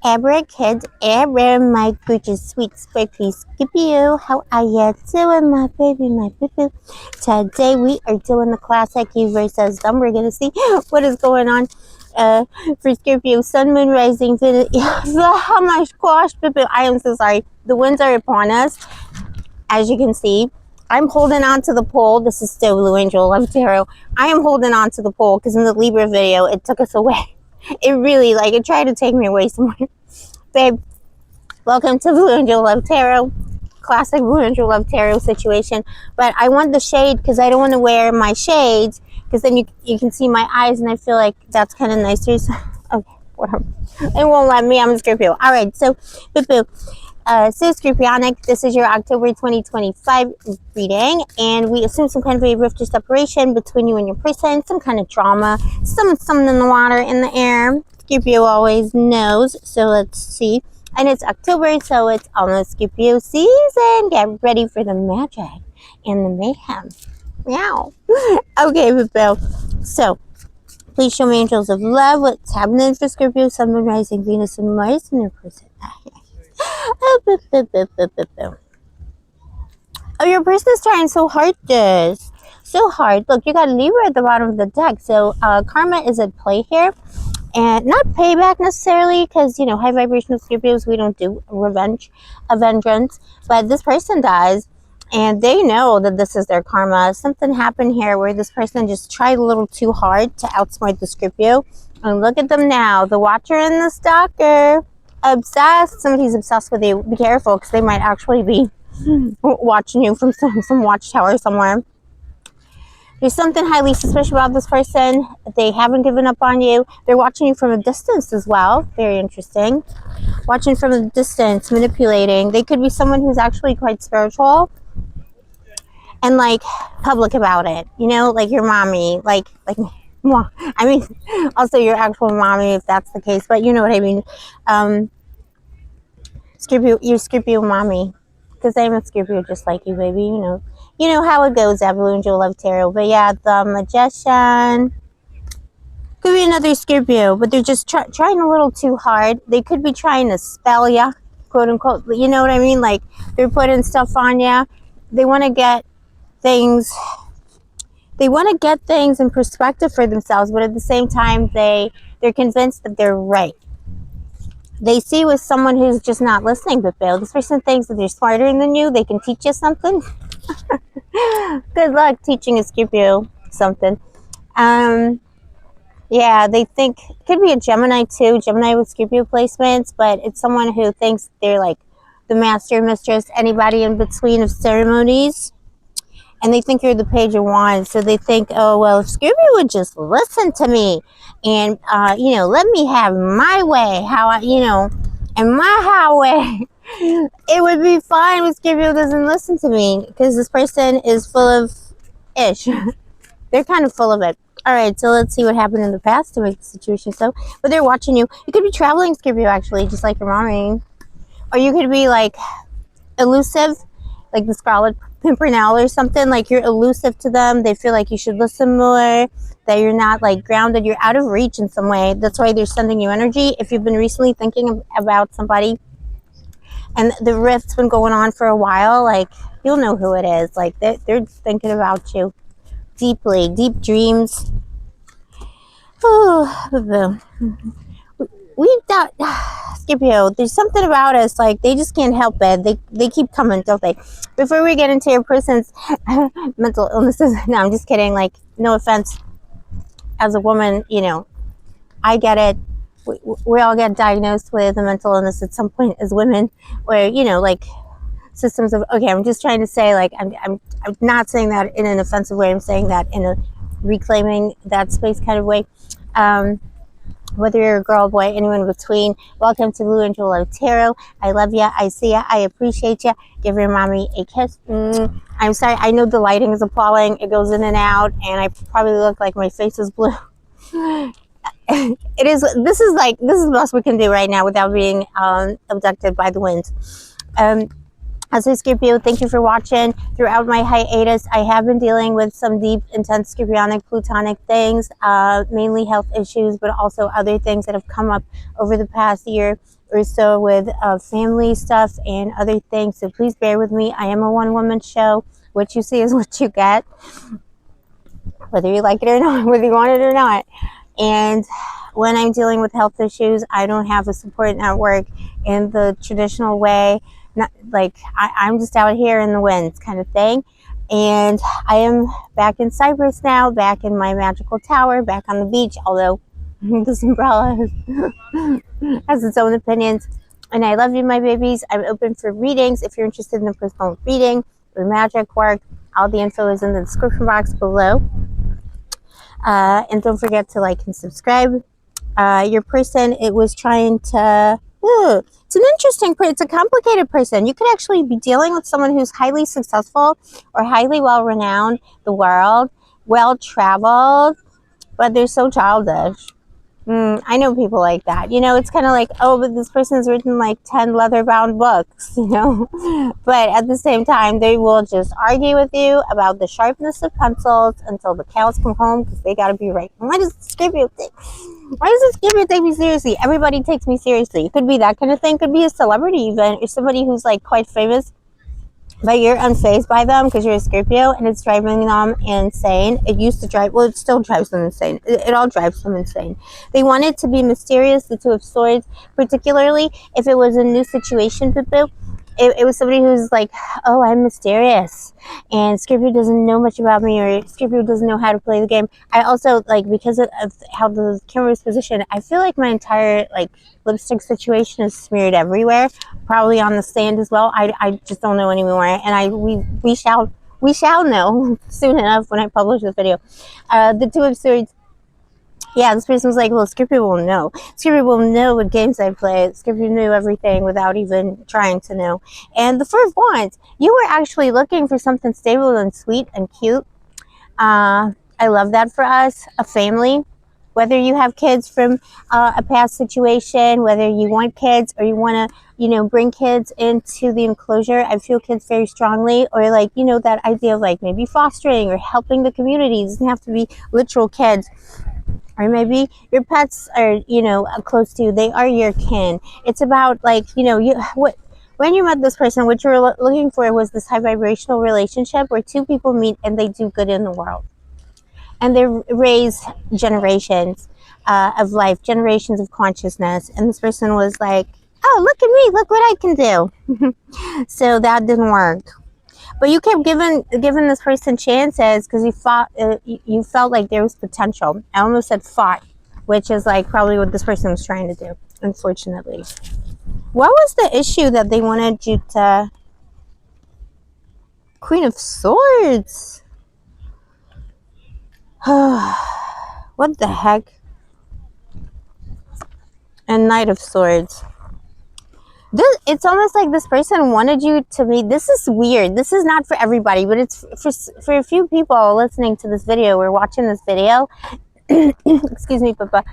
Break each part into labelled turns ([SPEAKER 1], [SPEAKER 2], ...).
[SPEAKER 1] Abracadabra, my gorgeous, sweet, sparkly Scorpio. How are you doing, my baby, my boo-boo? Today we are doing the classic you versus them. We're gonna see what is going on for Scorpio. Sun, Moon, Rising, Venus. Oh my gosh, boo-boo. I am so sorry. The winds are upon us, as you can see. I'm holding on to the pole. This is still Blue Angel Love Tarot. I am holding on to the pole because in the Libra video, it took us away. It really, it tried to take me away somewhere. Babe, welcome to Blue Angel Love Tarot. Classic Blue Angel Love Tarot situation. But I want the shade because I don't want to wear my shades because then you can see my eyes and I feel like that's kind of nicer. So, okay, whatever. It won't let me. I'm a Scorpio. All right, so, boo-boo. So Scorpionic, this is your October 2025 reading, and we assume some kind of a rift or separation between you and your person, some kind of drama, something in the water, in the air. Scorpio always knows, so let's see. And it's October, so it's almost Scorpio season. Get ready for the magic and the mayhem. Meow. Okay, Bill. So, please show me angels of love. What's happening for Scorpio, Sun, Moon, Rising, Venus, and Mars in their person. Oh, your person is trying so hard this. So hard. Look, you got Libra at the bottom of the deck. So karma is at play here. And not payback necessarily, because, high vibrational Scorpios, we don't do vengeance. But this person does. And they know that this is their karma. Something happened here where this person just tried a little too hard to outsmart the Scorpio. And look at them now. The watcher and the stalker. Obsessed. Somebody's obsessed with you. Be careful, because they might actually be watching you from some watchtower somewhere. There's something highly suspicious about this person. They haven't given up on you. They're watching you from a distance as well. Very interesting. Watching from a distance, manipulating. They could be someone who's actually quite spiritual and public about it. Like your mommy, like muah. I mean, also your actual mommy, if that's the case, but you know what I mean. Scorpio, your Scorpio mommy, because I'm a Scorpio just like you, baby. You know how it goes at Blue Angel Love Tarot. But yeah, the Magician could be another Scorpio, but they're just trying a little too hard. They could be trying to spell ya, quote unquote. You know what I mean? Like they're putting stuff on ya. They want to get things. They want to get things in perspective for themselves, but at the same time, they're convinced that they're right. They see with someone who's just not listening, but Bill, this person thinks that they're smarter than you. They can teach you something. Good luck teaching a Scorpio something. Yeah, they think it could be a Gemini too. Gemini with Scorpio placements, but it's someone who thinks they're like the master, mistress, anybody in between of ceremonies. And they think you're the Page of Wands. So they think, oh, well, if Scorpio would just listen to me and, let me have my way, and my highway, it would be fine when Scorpio doesn't listen to me because this person is full of ish. They're kind of full of it. All right, so let's see what happened in the past to make the situation so. But they're watching you. You could be traveling, Scorpio, actually, just like your mommy. Or you could be, elusive, like the Scarlet Pimpernel or something. Like you're elusive to them. They feel like you should listen more, that you're not grounded, you're out of reach in some way. That's why they're sending you energy. If you've been recently thinking about somebody and the rift's been going on for a while, you'll know who it is. They're thinking about you deeply, deep dreams. Oh, we've got Scorpio. There's something about us, they just can't help it. They keep coming, don't they? Before we get into your person's mental illnesses, no, I'm just kidding. No offense. As a woman, I get it. We all get diagnosed with a mental illness at some point as women, where systems of. Okay, I'm just trying to say, I'm not saying that in an offensive way. I'm saying that in a reclaiming that space kind of way. Whether you're a girl, boy, anyone in between, welcome to Blue Angel Love Tarot. I love ya. I see ya. I appreciate ya. Give your mommy a kiss. I'm sorry. I know the lighting is appalling. It goes in and out, and I probably look like my face is blue. It is. This is the best we can do right now without being abducted by the wind. As a Scorpio, thank you for watching. Throughout my hiatus, I have been dealing with some deep, intense Scorpionic, Plutonic things, mainly health issues, but also other things that have come up over the past year or so with family stuff and other things. So please bear with me. I am a one-woman show. What you see is what you get, whether you like it or not, whether you want it or not. And when I'm dealing with health issues, I don't have a support network in the traditional way. Not like I'm just out here in the winds kind of thing. And I am back in Cyprus now, back in my magical tower, back on the beach, although this umbrella has its own opinions. And I love you, my babies. I'm open for readings. If you're interested in a personal reading or magic work, all the info is in the description box below. And don't forget to like and subscribe. Your person, it was trying to, it's an interesting person, it's a complicated person. You could actually be dealing with someone who's highly successful or highly well-renowned, the world, well-traveled, but they're so childish. I know people like that. You know, it's kind of like, oh, but this person's written like 10 leather-bound books, you know? But at the same time, they will just argue with you about the sharpness of pencils until the cows come home because they got to be right. Why does Scorpio take me seriously? Everybody takes me seriously. It could be that kind of thing. It could be a celebrity even, or somebody who's like quite famous, but you're unfazed by them because you're a Scorpio and it's driving them insane. It used to drive, well, it still drives them insane. It all drives them insane. They want it to be mysterious, the Two of Swords, particularly if it was a new situation, boo-boo. It was somebody who's like, oh, I'm mysterious and Scorpio doesn't know much about me, or Scorpio doesn't know how to play the game. I also, like, because of how the camera is positioned, I feel like my entire, like, lipstick situation is smeared everywhere, probably on the stand as well. I just don't know anymore, and we shall know soon enough when I publish this video. The Two of Swords. Yeah, this person was like, well, Scorpio will know. Scorpio will know what games I play. Scorpio knew everything without even trying to know. And the Four of Wands, you were actually looking for something stable and sweet and cute. I love that for us, a family. Whether you have kids from a past situation, whether you want kids or you want to, you know, bring kids into the enclosure. I feel kids very strongly, or like, you know, that idea of like maybe fostering or helping the community. It doesn't have to be literal kids. Or maybe your pets are, you know, close to you. They are your kin. It's about like, you know, when you met this person, what you were looking for was this high vibrational relationship where two people meet and they do good in the world. And they raise generations of life, generations of consciousness. And this person was like, oh, look at me, look what I can do. So that didn't work. But you kept giving this person chances because you felt like there was potential. I almost said fought, which is like probably what this person was trying to do, unfortunately. What was the issue that they wanted you to... Queen of Swords. What the heck? And Knight of Swords. It's almost like this person wanted you to be... This is weird. This is not for everybody, but it's for a few people listening to this video or watching this video. Excuse me, Papa.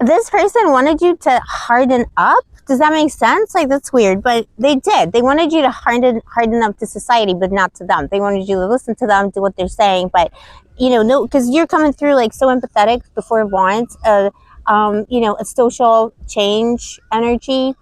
[SPEAKER 1] This person wanted you to harden up. Does that make sense? Like, that's weird, but they did. They wanted you to harden up to society, but not to them. They wanted you to listen to them, do what they're saying, but, you know, no, because you're coming through like so empathetic, the Four of Wands, you know, a social change energy.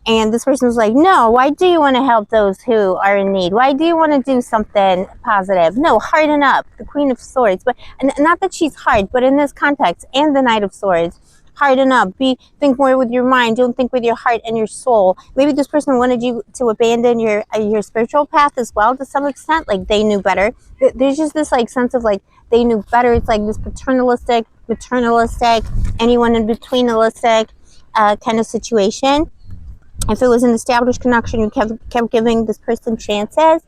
[SPEAKER 1] And this person was like, no, why do you want to help those who are in need? Why do you want to do something positive? No, harden up, the Queen of Swords. But not that she's hard, but in this context, and the Knight of Swords, harden up. Think more with your mind. Don't think with your heart and your soul. Maybe this person wanted you to abandon your spiritual path as well to some extent. Like, they knew better. There's just this like sense of like they knew better. It's like this paternalistic, maternalistic, anyone in betweenalistic kind of situation. If it was an established connection, you kept giving this person chances,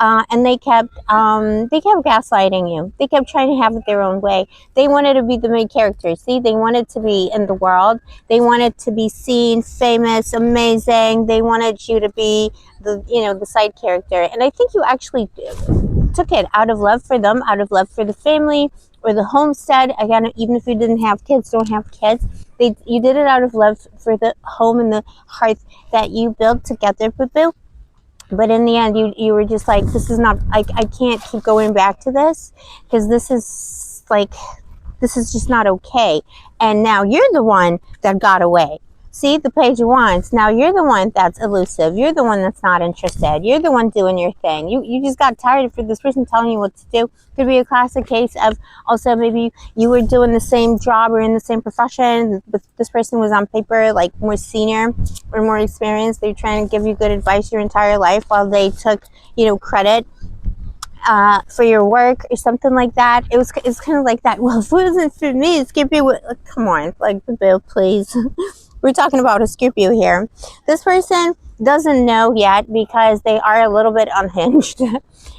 [SPEAKER 1] and they kept gaslighting you. They kept trying to have it their own way. They wanted to be the main character. See, they wanted to be in the world. They wanted to be seen, famous, amazing. They wanted you to be the side character. And I think you actually took it out of love for them, out of love for the family or the homestead. Again, even if you didn't have kids, don't have kids. You did it out of love for the home and the hearth that you built together, boo-boo. But in the end, you were just like, this is not, I can't keep going back to this, because this is like, this is just not okay. And now you're the one that got away. See, the Page of Wands. Now you're the one that's elusive. You're the one that's not interested. You're the one doing your thing. You just got tired of this person telling you what to do. Could be a classic case of also maybe you were doing the same job or in the same profession, but this person was on paper like more senior or more experienced. They're trying to give you good advice your entire life while they took, you know, credit for your work or something like that. It's kind of like that. Well, if it wasn't for me, Scorpio, come on, like the bill, please. We're talking about a Scorpio here. This person doesn't know yet because they are a little bit unhinged.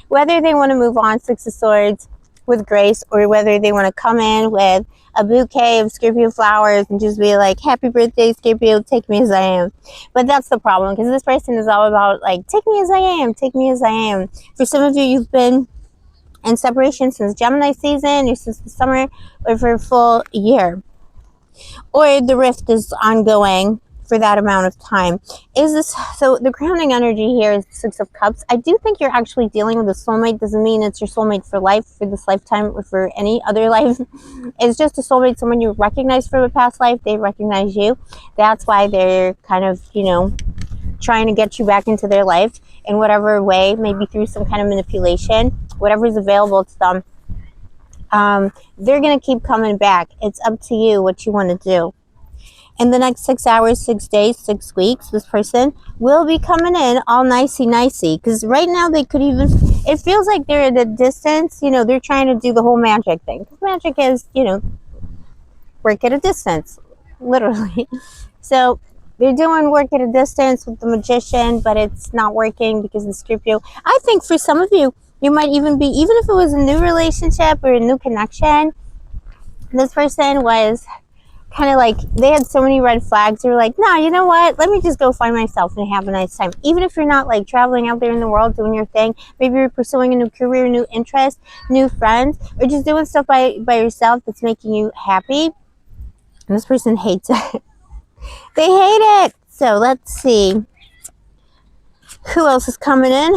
[SPEAKER 1] Whether they want to move on, Six of Swords, with grace, or whether they want to come in with a bouquet of Scorpio flowers and just be like, happy birthday, Scorpio, take me as I am. But that's the problem, because this person is all about like, take me as I am, take me as I am. For some of you, you've been in separation since Gemini season, or since the summer, or for a full year. Or the rift is ongoing for that amount of time. Is this, so the grounding energy here is Six of Cups. I do think you're actually dealing with a soulmate. Doesn't mean it's your soulmate for life, for this lifetime, or for any other life. It's just a soulmate, someone you recognize from a past life. They recognize you. That's why they're kind of, you know, trying to get you back into their life in whatever way, maybe through some kind of manipulation, whatever is available to them. They're going to keep coming back. It's up to you what you want to do. In the next 6 hours, 6 days, 6 weeks, this person will be coming in all nicey-nicey. Because right now they could even, it feels like they're at a distance. You know, they're trying to do the whole magic thing. Because magic is, you know, work at a distance, literally. So they're doing work at a distance with the Magician, but it's not working because of the Scorpio. I think for some of you, you might even be, even if it was a new relationship or a new connection, this person was kind of like, they had so many red flags. They were like, no, you know what? Let me just go find myself and have a nice time. Even if you're not like traveling out there in the world doing your thing, maybe you're pursuing a new career, new interest, new friends, or just doing stuff by yourself that's making you happy. And this person hates it. They hate it. So let's see. Who else is coming in?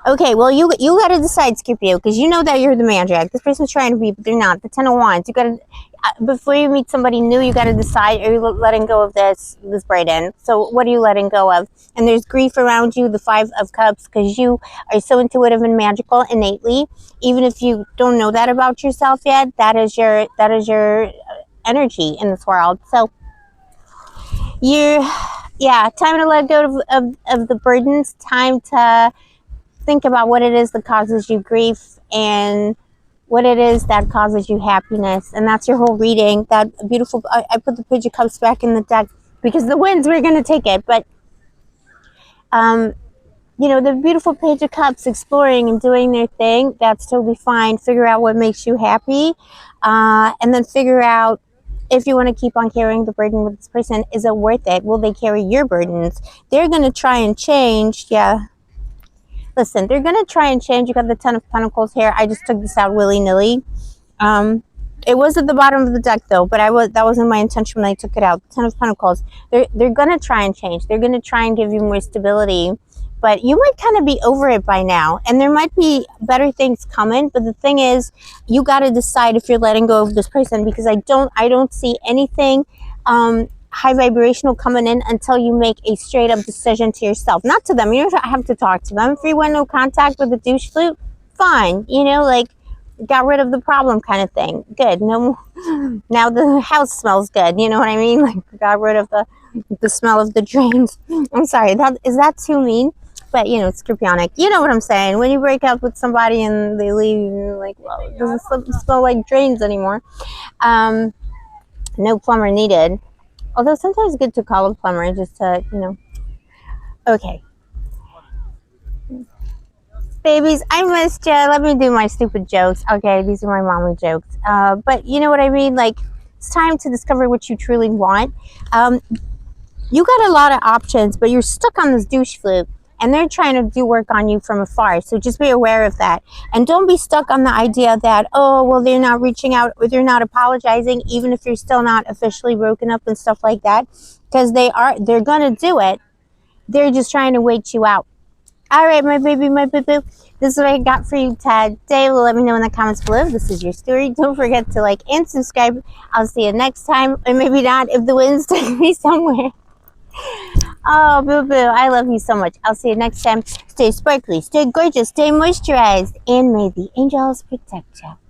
[SPEAKER 1] Okay, well, you got to decide, Scorpio, because you know that you're the magic. This person's trying to be, but they're not. The Ten of Wands. You got to, before you meet somebody new, you got to decide, are you letting go of this burden? So what are you letting go of? And there's grief around you, the Five of Cups, because you are so intuitive and magical innately. Even if you don't know that about yourself yet, that is your energy in this world. So time to let go of the burdens. Time to think about what it is that causes you grief and what it is that causes you happiness. And that's your whole reading. That beautiful, I put the Page of Cups back in the deck because the winds were going to take it. But, you know, the beautiful Page of Cups exploring and doing their thing, that's totally fine. Figure out what makes you happy. And then figure out if you want to keep on carrying the burden with this person. Is it worth it? Will they carry your burdens? They're going to try and change. Yeah. Listen, they're going to try and change. You got the Ten of Pentacles here. I just took this out willy-nilly. It was at the bottom of the deck, though, but that wasn't my intention when I took it out. The Ten of Pentacles. They're going to try and change. They're going to try and give you more stability. But you might kind of be over it by now. And there might be better things coming. But the thing is, you got to decide if you're letting go of this person. Because I don't see anything high vibrational coming in until you make a straight up decision to yourself, not to them. You don't have to talk to them. If you want no contact with a douche flute, fine, you know, like got rid of the problem kind of thing. Good. No, now the house smells good, you know what I mean? Like got rid of the smell of the drains. I'm sorry, is that too mean? But you know, it's Scorpionic. You know what I'm saying? When you break up with somebody and they leave, you're like, well, it doesn't smell like drains anymore. No plumber needed. Although sometimes it's good to call a plumber just to, you know. Okay. Babies, I missed you. Let me do my stupid jokes. Okay, these are my mommy jokes. But you know what I mean? Like, it's time to discover what you truly want. You got a lot of options, but you're stuck on this douche flute. And they're trying to do work on you from afar. So just be aware of that. And don't be stuck on the idea that, oh, well, they're not reaching out or they're not apologizing, even if you're still not officially broken up and stuff like that. Because they're going to do it. They're just trying to wait you out. All right, my baby, my boo-boo. This is what I got for you today. Let me know in the comments below. This is your story. Don't forget to like and subscribe. I'll see you next time. Or maybe not if the winds take me somewhere. Oh, boo-boo, I love you so much. I'll see you next time. Stay sparkly, stay gorgeous, stay moisturized, and may the angels protect you.